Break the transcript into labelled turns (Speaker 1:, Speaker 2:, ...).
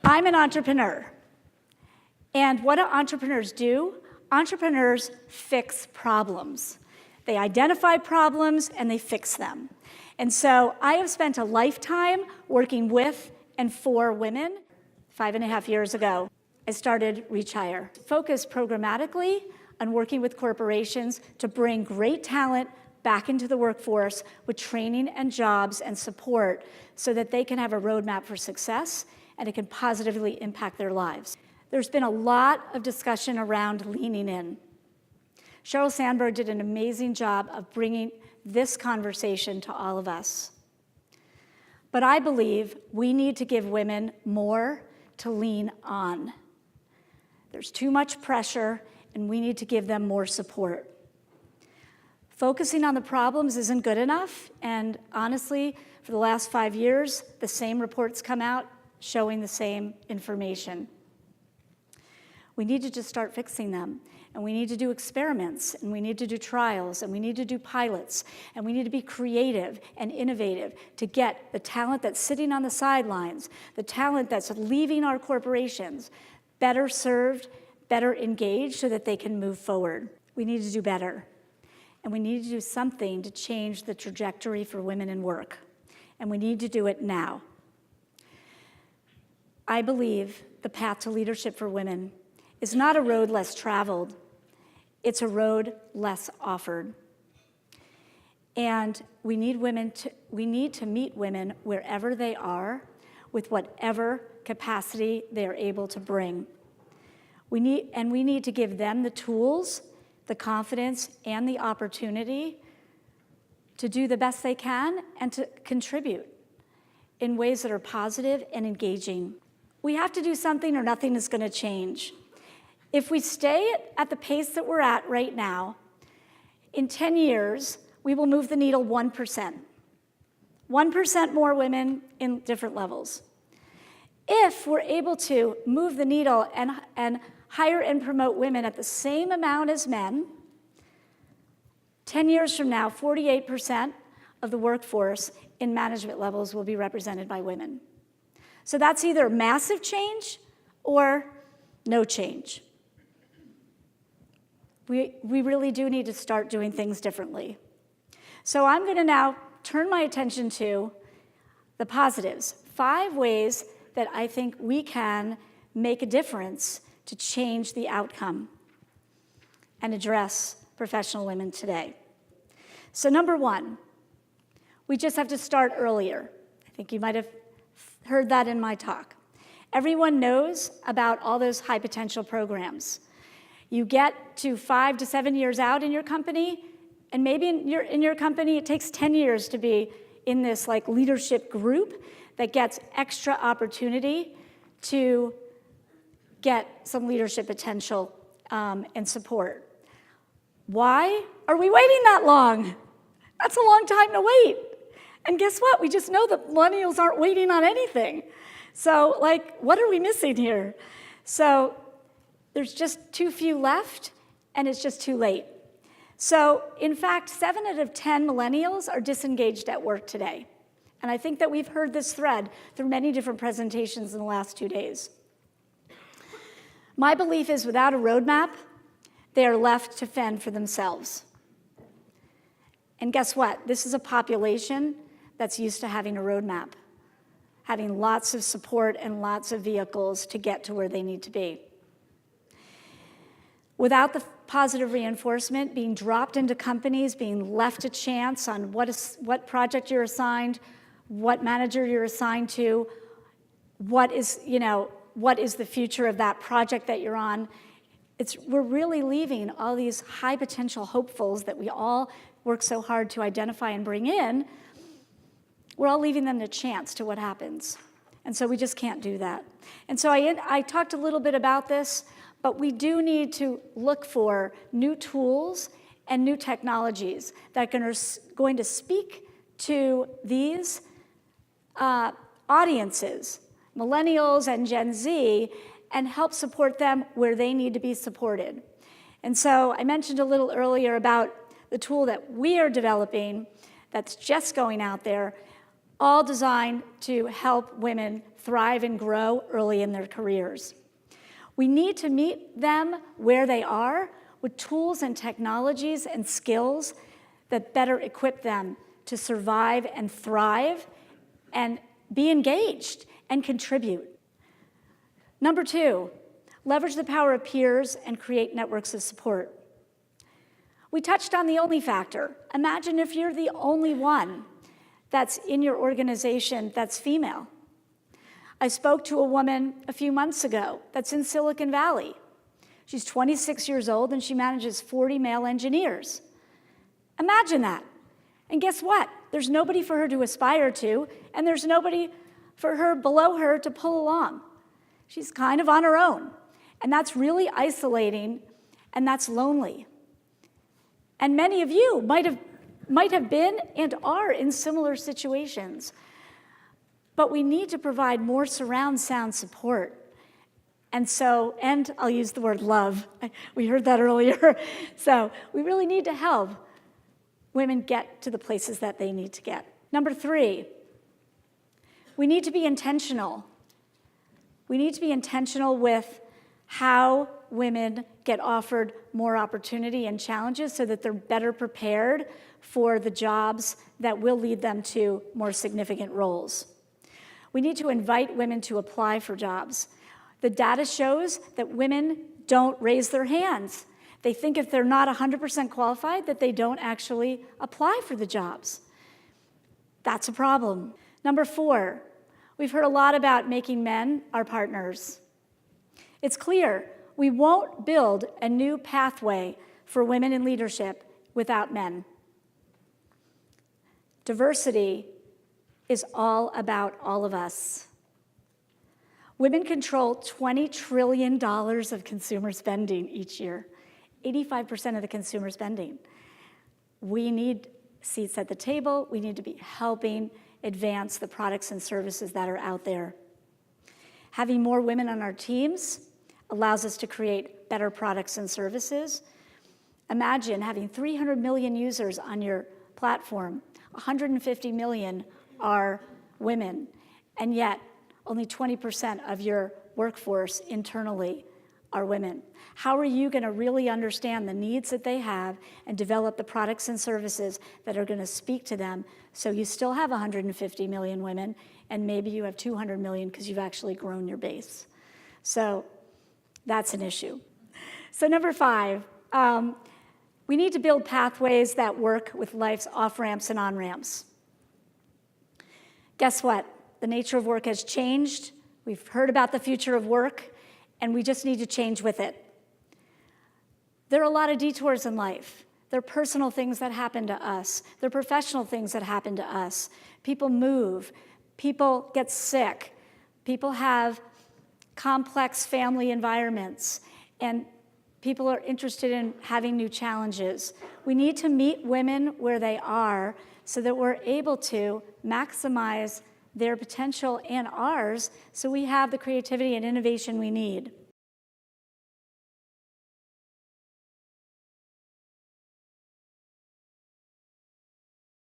Speaker 1: I'm an entrepreneur. And what do entrepreneurs do? Entrepreneurs fix problems. They identify problems and they fix them. And so I have spent a lifetime working with and for women. 5.5 years ago, I started Reach Higher. Focus programmatically on working with corporations to bring great talent back into the workforce with training and jobs and support so that they can have a roadmap for success and it can positively impact their lives. There's been a lot of discussion around leaning in. Sheryl Sandberg did an amazing job of bringing this conversation to all of us. But I believe we need to give women more to lean on. There's too much pressure, and we need to give them more support. Focusing on the problems isn't good enough, and honestly, for the last 5 years, the same reports come out showing the same information. We need to just start fixing them, and we need to do experiments, and we need to do trials, and we need to do pilots, and we need to be creative and innovative to get the talent that's sitting on the sidelines, the talent that's leaving our corporations, better served, better engaged so that they can move forward. We need to do better. And we need to do something to change the trajectory for women in work. And we need to do it now. I believe the path to leadership for women is not a road less traveled. It's a road less offered. And we need to meet women wherever they are with whatever capacity they are able to bring. We need to give them the tools, the confidence, and the opportunity to do the best they can and to contribute in ways that are positive and engaging. We have to do something or nothing is going to change. If we stay at the pace that we're at right now, in 10 years, we will move the needle 1%. 1% more women in different levels. If we're able to move the needle and hire and promote women at the same amount as men, 10 years from now, 48% of the workforce in management levels will be represented by women. So that's either massive change or no change. We really do need to start doing things differently. So I'm going to now turn my attention to the positives. 5 ways that I think we can make a difference to change the outcome and address professional women today. So number 1, we just have to start earlier. I think you might have heard that in my talk. Everyone knows about all those high potential programs. You get to 5 to 7 years out in your company, and maybe in your company it takes 10 years to be in this like leadership group that gets extra opportunity to get some leadership potential and support. Why are we waiting that long? That's a long time to wait. And guess what? We just know that millennials aren't waiting on anything. So, like, what are we missing here? So there's just too few left, and it's just too late. So, in fact, 7 out of 10 millennials are disengaged at work today. And I think that we've heard this thread through many different presentations in the last 2 days. My belief is without a roadmap, they are left to fend for themselves. And guess what? This is a population that's used to having a roadmap, having lots of support and lots of vehicles to get to where they need to be. Without the positive reinforcement, being dropped into companies, being left a chance on what project you're assigned, what manager you're assigned to, what is the future of that project that you're on, we're really leaving all these high potential hopefuls that we all work so hard to identify and bring in, we're all leaving them the chance to what happens. And so we just can't do that. And so I talked a little bit about this, but we do need to look for new tools and new technologies that are going to speak to these audiences, millennials and Gen Z, and help support them where they need to be supported. And so I mentioned a little earlier about the tool that we are developing that's just going out there. all designed to help women thrive and grow early in their careers. We need to meet them where they are with tools and technologies and skills that better equip them to survive and thrive and be engaged and contribute. Number 2, leverage the power of peers and create networks of support. We touched on the only factor. Imagine if you're the only one that's in your organization that's female. I spoke to a woman a few months ago that's in Silicon Valley. She's 26 years old and she manages 40 male engineers. Imagine that. And guess what? There's nobody for her to aspire to, and there's nobody for her below her to pull along. She's kind of on her own. And that's really isolating, and that's lonely. And many of you might have been and are in similar situations. But we need to provide more surround sound support. And I'll use the word love. We heard that earlier. So we really need to help women get to the places that they need to get. Number 3, we need to be intentional. We need to be intentional with how women get offered more opportunity and challenges so that they're better prepared for the jobs that will lead them to more significant roles. We need to invite women to apply for jobs. The data shows that women don't raise their hands. They think if they're not 100% qualified that they don't actually apply for the jobs. That's a problem. Number 4, we've heard a lot about making men our partners. It's clear we won't build a new pathway for women in leadership without men. Diversity is all about all of us. Women control $20 trillion of consumer spending each year, 85% of the consumer spending. We need seats at the table. We need to be helping advance the products and services that are out there. Having more women on our teams allows us to create better products and services. Imagine having 300 million users on your platform. 150 million are women, and yet only 20% of your workforce internally are women. How are you going to really understand the needs that they have and develop the products and services that are going to speak to them so you still have 150 million women and maybe you have 200 million because you've actually grown your base? So that's an issue. So number 5, we need to build pathways that work with life's off-ramps and on-ramps. Guess what? The nature of work has changed. We've heard about the future of work, and we just need to change with it. There are a lot of detours in life. There are personal things that happen to us. There are professional things that happen to us. People move. People get sick. People have complex family environments, and people are interested in having new challenges. We need to meet women where they are so that we're able to maximize their potential and ours so we have the creativity and innovation we need.